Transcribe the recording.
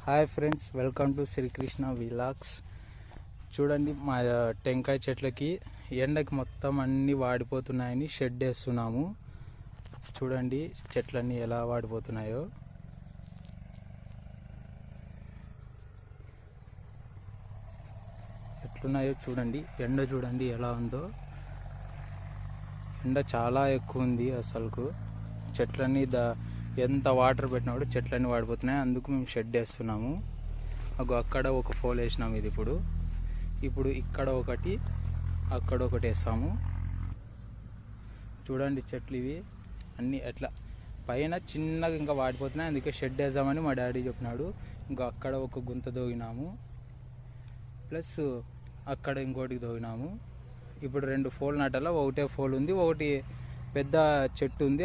Hi friends, welcome to Srikrishna vlogs. చూడండి, మా టెంకాయ చెట్లకి ఎండకి మొత్తం అన్నీ వాడిపోతున్నాయని షెడ్ వేస్తున్నాము. చూడండి చెట్లన్నీ ఎలా వాడిపోతున్నాయో. ఎట్లున్నాయో చూడండి, ఎండ చూడండి ఎలా ఉందో. ఎండ చాలా ఎక్కువ ఉంది అసలుకు. చెట్లన్నీ ఎంత వాటర్ పెట్టినా కూడా చెట్లన్నీ వాడిపోతున్నాయి. అందుకు మేము షెడ్ వేస్తున్నాము. అక్కడ ఒక పోల్ వేసినాము. ఇది ఇప్పుడు ఇక్కడ ఒకటి, అక్కడ ఒకటి వేస్తాము. చూడండి చెట్లు ఇవి అన్నీ ఎట్లా పైన చిన్నగా ఇంకా వాడిపోతున్నాయి. అందుకే షెడ్ వేద్దామని మా డాడీ చెప్పినాడు. ఇంకా అక్కడ ఒక గుంత దోగినాము, ప్లస్ అక్కడ ఇంకోటికి దోగినాము. ఇప్పుడు 2 పోల్ నాటాల. ఒకటే పోల్ ఉంది, ఒకటి పెద్ద చెట్టు ఉంది.